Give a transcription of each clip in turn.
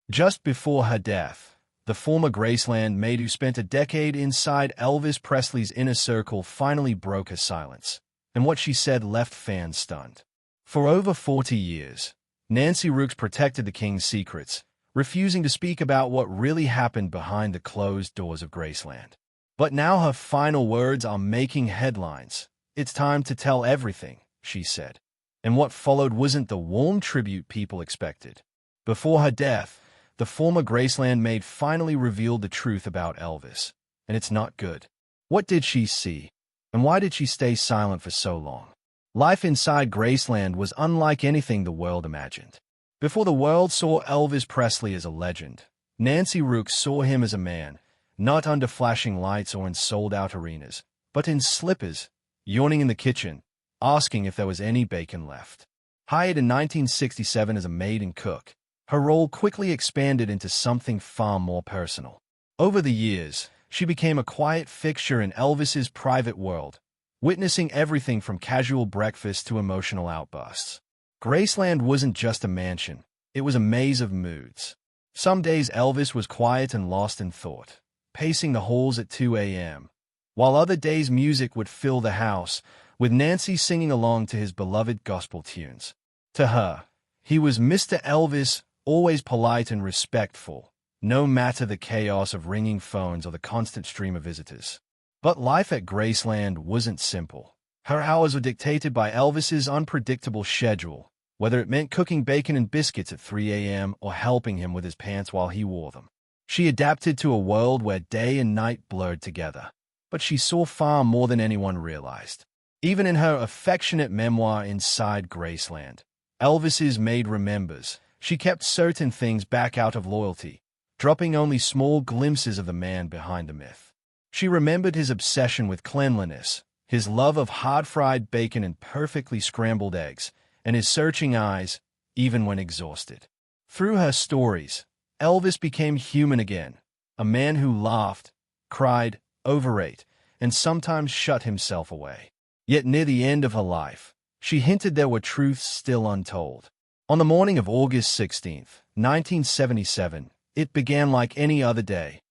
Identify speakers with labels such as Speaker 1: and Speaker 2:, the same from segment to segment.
Speaker 1: Just before her death, the former Graceland maid who spent a decade inside Elvis Presley's inner circle finally broke her silence, and what she said left fans stunned. For over 40 years, Nancy Rooks protected the king's secrets, refusing to speak about what really happened behind the closed doors of Graceland. But now her final words are making headlines. "It's time to tell everything," she said. And what followed wasn't the warm tribute people expected. Before her death, the former Graceland maid finally revealed the truth about Elvis, and it's not good. What did she see? And why did she stay silent for so long? Life inside Graceland was unlike anything the world imagined. Before the world saw Elvis Presley as a legend, Nancy Rooks saw him as a man, not under flashing lights or in sold-out arenas, but in slippers, yawning in the kitchen, asking if there was any bacon left. Hired in 1967 as a maid and cook, her role quickly expanded into something far more personal. Over the years, she became a quiet fixture in Elvis's private world, witnessing everything from casual breakfast to emotional outbursts. Graceland wasn't just a mansion, it was a maze of moods. Some days Elvis was quiet and lost in thought, pacing the halls at 2 a.m., while other days music would fill the house, with Nancy singing along to his beloved gospel tunes. To her, he was Mr. Elvis, always polite and respectful, no matter the chaos of ringing phones or the constant stream of visitors. But life at Graceland wasn't simple. Her hours were dictated by Elvis's unpredictable schedule, whether it meant cooking bacon and biscuits at 3 a.m. or helping him with his pants while he wore them. She adapted to a world where day and night blurred together, but she saw far more than anyone realized. Even in her affectionate memoir Inside Graceland, Elvis's maid remembers, she kept certain things back out of loyalty, dropping only small glimpses of the man behind the myth. She remembered his obsession with cleanliness, his love of hard-fried bacon and perfectly scrambled eggs, and his searching eyes, even when exhausted. Through her stories, Elvis became human again, a man who laughed, cried, overate, and sometimes shut himself away. Yet near the end of her life, she hinted there were truths still untold. On the morning of August 16, 1977, it began like any other day,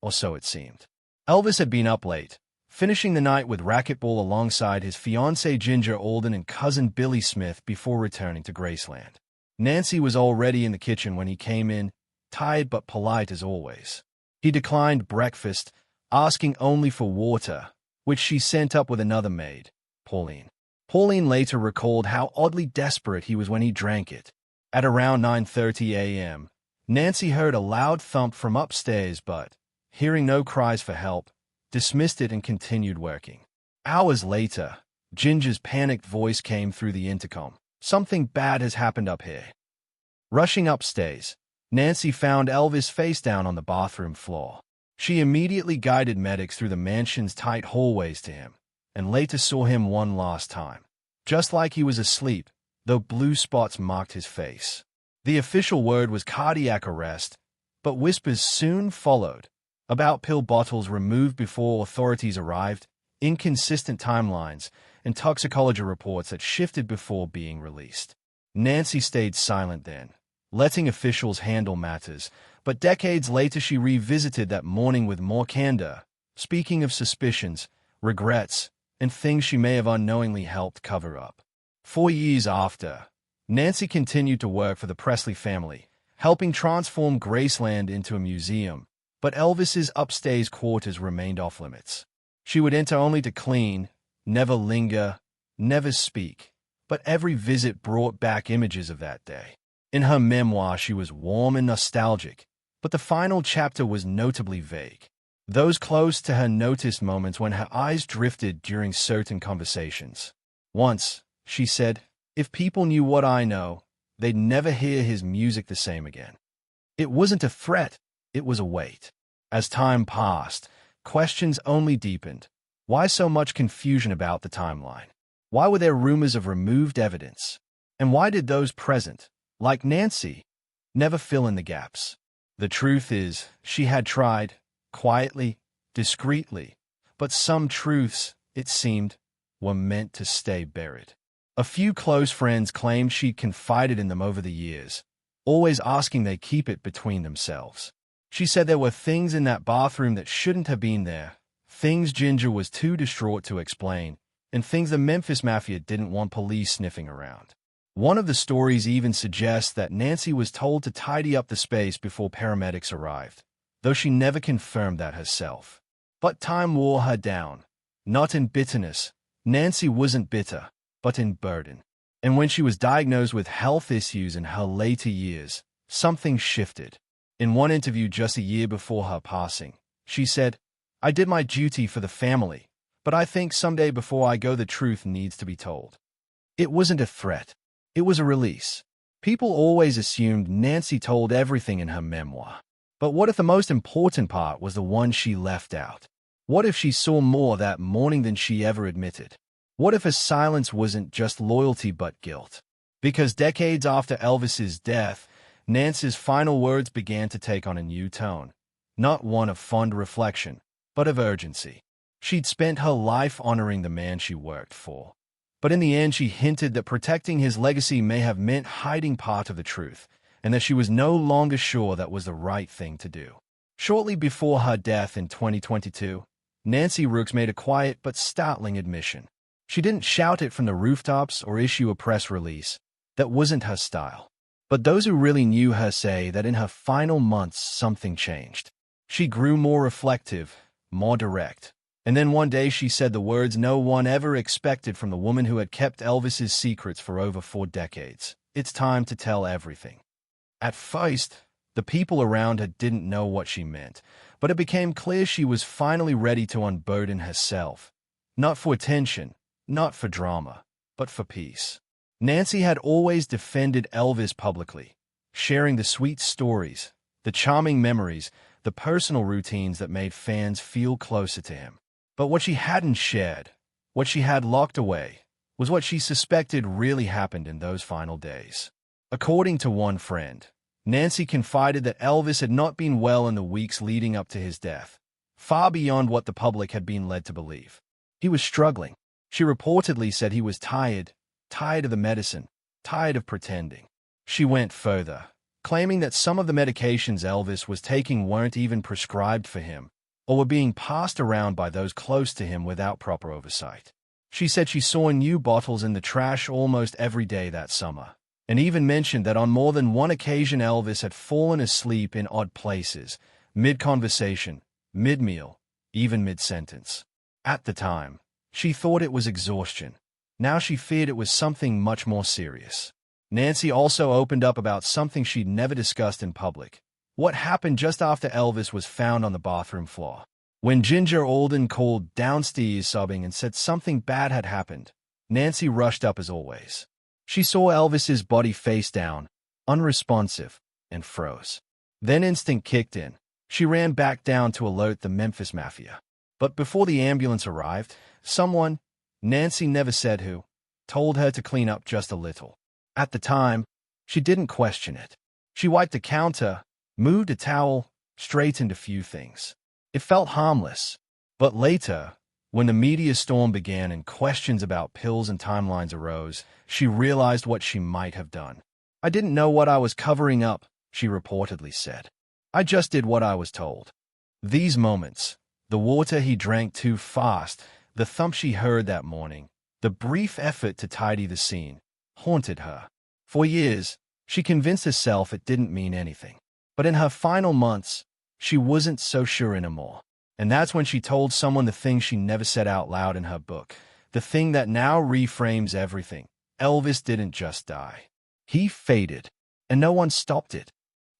Speaker 1: or so it seemed. Elvis had been up late, finishing the night with racquetball alongside his fiancée Ginger Alden and cousin Billy Smith before returning to Graceland. Nancy was already in the kitchen when he came in, tired but polite as always. He declined breakfast, asking only for water, which she sent up with another maid, Pauline. Pauline later recalled how oddly desperate he was when he drank it. At around 9:30 a.m., Nancy heard a loud thump from upstairs but, hearing no cries for help, dismissed it and continued working. Hours later, Ginger's panicked voice came through the intercom. "Something bad has happened up here." Rushing upstairs, Nancy found Elvis face down on the bathroom floor. She immediately guided medics through the mansion's tight hallways to him, and later saw him one last time. Just like he was asleep, though blue spots marked his face. The official word was cardiac arrest, but whispers soon followed about pill bottles removed before authorities arrived, inconsistent timelines, and toxicology reports that shifted before being released. Nancy stayed silent then, letting officials handle matters, but decades later she revisited that morning with more candor, speaking of suspicions, regrets, and things she may have unknowingly helped cover up. 4 years after, Nancy continued to work for the Presley family, helping transform Graceland into a museum, but Elvis's upstairs quarters remained off-limits. She would enter only to clean, never linger, never speak, but every visit brought back images of that day. In her memoir, she was warm and nostalgic, but the final chapter was notably vague. Those close to her noticed moments when her eyes drifted during certain conversations. Once, she said, "If people knew what I know, they'd never hear his music the same again." It wasn't a threat, it was a weight. As time passed, questions only deepened. Why so much confusion about the timeline? Why were there rumors of removed evidence? And why did those present, like Nancy, never fill in the gaps? The truth is, she had tried, quietly, discreetly, but some truths, it seemed, were meant to stay buried. A few close friends claimed she'd confided in them over the years, always asking they keep it between themselves. She said there were things in that bathroom that shouldn't have been there, things Ginger was too distraught to explain, and things the Memphis Mafia didn't want police sniffing around. One of the stories even suggests that Nancy was told to tidy up the space before paramedics arrived, though she never confirmed that herself. But time wore her down. Not in bitterness. Nancy wasn't bitter, but in burden. And when she was diagnosed with health issues in her later years, something shifted. In one interview just a year before her passing, she said, "I did my duty for the family, but I think someday before I go the truth needs to be told." It wasn't a threat. It was a release. People always assumed Nancy told everything in her memoir. But what if the most important part was the one she left out? What if she saw more that morning than she ever admitted? What if her silence wasn't just loyalty but guilt? Because decades after Elvis's death, Nancy's final words began to take on a new tone. Not one of fond reflection, but of urgency. She'd spent her life honoring the man she worked for. But in the end, she hinted that protecting his legacy may have meant hiding part of the truth, and that she was no longer sure that was the right thing to do. Shortly before her death in 2022, Nancy Rooks made a quiet but startling admission. She didn't shout it from the rooftops or issue a press release. That wasn't her style. But those who really knew her say that in her final months something changed. She grew more reflective, more direct. And then one day she said the words no one ever expected from the woman who had kept Elvis's secrets for over 4 decades. "It's time to tell everything." At first, the people around her didn't know what she meant, but it became clear she was finally ready to unburden herself. Not for attention, not for drama, but for peace. Nancy had always defended Elvis publicly, sharing the sweet stories, the charming memories, the personal routines that made fans feel closer to him. But what she hadn't shared, what she had locked away, was what she suspected really happened in those final days. According to one friend, Nancy confided that Elvis had not been well in the weeks leading up to his death, far beyond what the public had been led to believe. He was struggling. She reportedly said he was tired of the medicine, tired of pretending. She went further, claiming that some of the medications Elvis was taking weren't even prescribed for him, or were being passed around by those close to him without proper oversight. She said she saw new bottles in the trash almost every day that summer, and even mentioned that on more than one occasion Elvis had fallen asleep in odd places, mid-conversation, mid-meal, even mid-sentence. At the time, she thought it was exhaustion. Now she feared it was something much more serious. Nancy also opened up about something she'd never discussed in public. What happened just after Elvis was found on the bathroom floor. When Ginger Alden called downstairs sobbing and said something bad had happened, Nancy rushed up as always. She saw Elvis's body face down, unresponsive, and froze. Then instinct kicked in. She ran back down to alert the Memphis Mafia. But before the ambulance arrived, someone, Nancy never said who, told her to clean up just a little. At the time, she didn't question it. She wiped the counter, moved a towel, straightened a few things. It felt harmless. But later, when the media storm began and questions about pills and timelines arose, she realized what she might have done. "I didn't know what I was covering up," she reportedly said. "I just did what I was told." These moments, the water he drank too fast, the thump she heard that morning, the brief effort to tidy the scene, haunted her. For years, she convinced herself it didn't mean anything. But in her final months, she wasn't so sure anymore. And that's when she told someone the thing she never said out loud in her book, the thing that now reframes everything. Elvis didn't just die. He faded, and no one stopped it.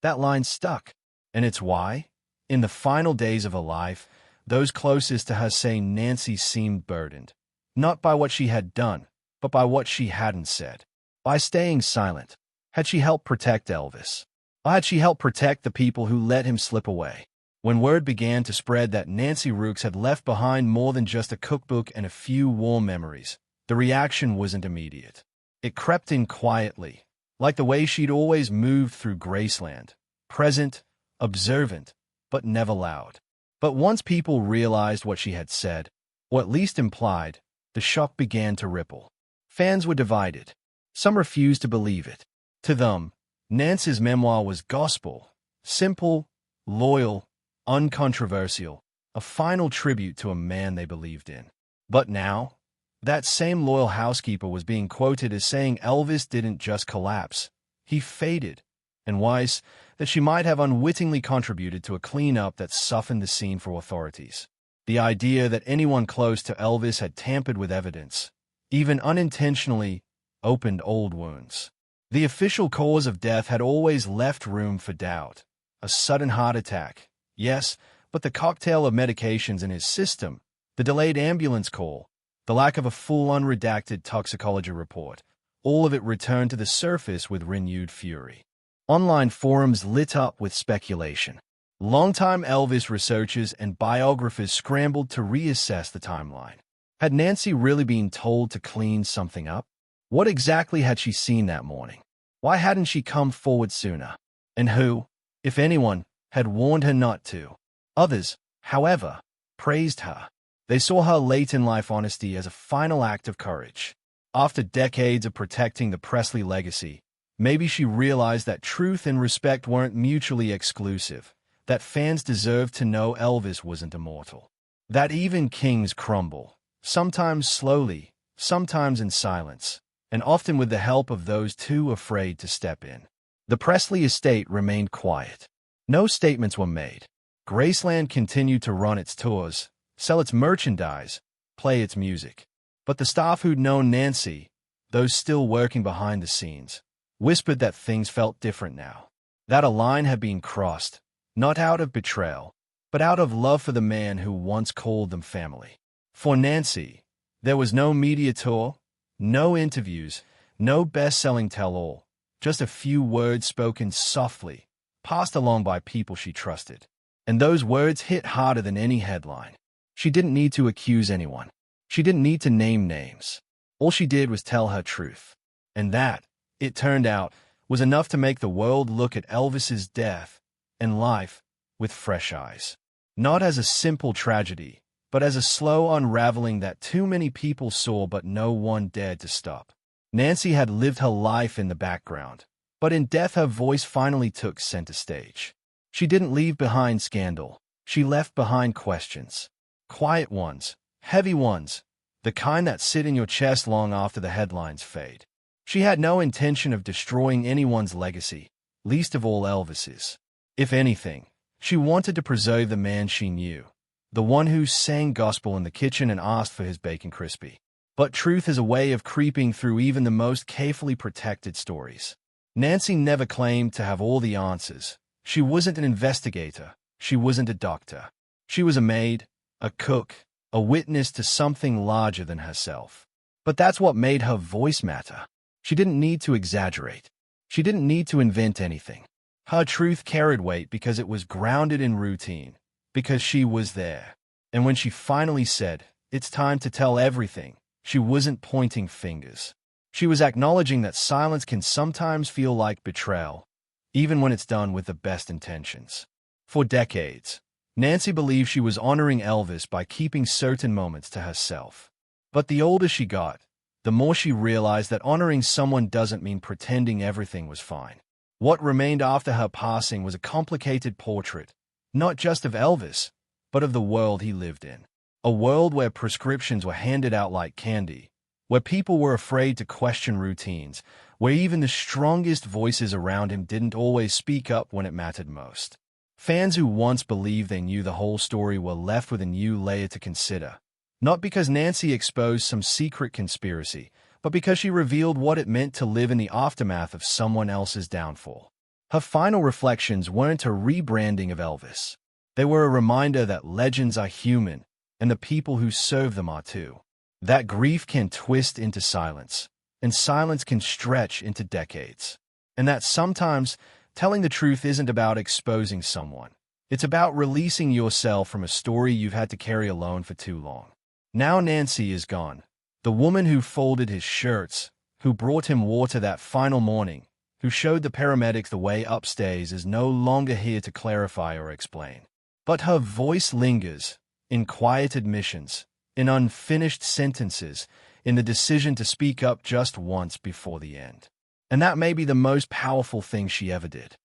Speaker 1: That line stuck. And it's why, in the final days of her life, those closest to her say Nancy seemed burdened, not by what she had done, but by what she hadn't said. By staying silent, had she helped protect Elvis? Or had she helped protect the people who let him slip away? When word began to spread that Nancy Rooks had left behind more than just a cookbook and a few warm memories, the reaction wasn't immediate. It crept in quietly, like the way she'd always moved through Graceland, present, observant, but never loud. But once people realized what she had said, or at least implied, the shock began to ripple. Fans were divided. Some refused to believe it. To them, Nancy's memoir was gospel, simple, loyal, uncontroversial, a final tribute to a man they believed in. But now, that same loyal housekeeper was being quoted as saying Elvis didn't just collapse, he faded, and wise, that she might have unwittingly contributed to a cleanup that softened the scene for authorities. The idea that anyone close to Elvis had tampered with evidence, even unintentionally, opened old wounds. The official cause of death had always left room for doubt. A sudden heart attack, yes, but the cocktail of medications in his system, the delayed ambulance call, the lack of a full unredacted toxicology report, all of it returned to the surface with renewed fury. Online forums lit up with speculation. Longtime Elvis researchers and biographers scrambled to reassess the timeline. Had Nancy really been told to clean something up? What exactly had she seen that morning? Why hadn't she come forward sooner? And who, if anyone, had warned her not to? Others, however, praised her. They saw her late-in-life honesty as a final act of courage. After decades of protecting the Presley legacy, maybe she realized that truth and respect weren't mutually exclusive, that fans deserved to know Elvis wasn't immortal. That even kings crumble, sometimes slowly, sometimes in silence, and often with the help of those too afraid to step in. The Presley estate remained quiet. No statements were made. Graceland continued to run its tours, sell its merchandise, play its music. But the staff who'd known Nancy, those still working behind the scenes, whispered that things felt different now. That a line had been crossed, not out of betrayal, but out of love for the man who once called them family. For Nancy, there was no media tour, no interviews, no best-selling tell-all, just a few words spoken softly, passed along by people she trusted. And those words hit harder than any headline. She didn't need to accuse anyone. She didn't need to name names. All she did was tell her truth. And that, it turned out, was enough to make the world look at Elvis's death and life with fresh eyes. Not as a simple tragedy, but as a slow unraveling that too many people saw but no one dared to stop. Nancy had lived her life in the background, but in death her voice finally took center stage. She didn't leave behind scandal. She left behind questions. Quiet ones, heavy ones, the kind that sit in your chest long after the headlines fade. She had no intention of destroying anyone's legacy, least of all Elvis's. If anything, she wanted to preserve the man she knew, the one who sang gospel in the kitchen and asked for his bacon crispy. But truth is a way of creeping through even the most carefully protected stories. Nancy never claimed to have all the answers. She wasn't an investigator. She wasn't a doctor. She was a maid, a cook, a witness to something larger than herself. But that's what made her voice matter. She didn't need to exaggerate. She didn't need to invent anything. Her truth carried weight because it was grounded in routine, because she was there. And when she finally said, "It's time to tell everything," she wasn't pointing fingers. She was acknowledging that silence can sometimes feel like betrayal, even when it's done with the best intentions. For decades, Nancy believed she was honoring Elvis by keeping certain moments to herself. But the older she got, the more she realized that honoring someone doesn't mean pretending everything was fine. What remained after her passing was a complicated portrait, not just of Elvis, but of the world he lived in. A world where prescriptions were handed out like candy, where people were afraid to question routines, where even the strongest voices around him didn't always speak up when it mattered most. Fans who once believed they knew the whole story were left with a new layer to consider. Not because Nancy exposed some secret conspiracy, but because she revealed what it meant to live in the aftermath of someone else's downfall. Her final reflections weren't a rebranding of Elvis. They were a reminder that legends are human, and the people who serve them are too. That grief can twist into silence, and silence can stretch into decades. And that sometimes telling the truth isn't about exposing someone. It's about releasing yourself from a story you've had to carry alone for too long. Now Nancy is gone. The woman who folded his shirts, who brought him water that final morning, who showed the paramedics the way upstairs is no longer here to clarify or explain. But her voice lingers, in quiet admissions, in unfinished sentences, in the decision to speak up just once before the end. And that may be the most powerful thing she ever did.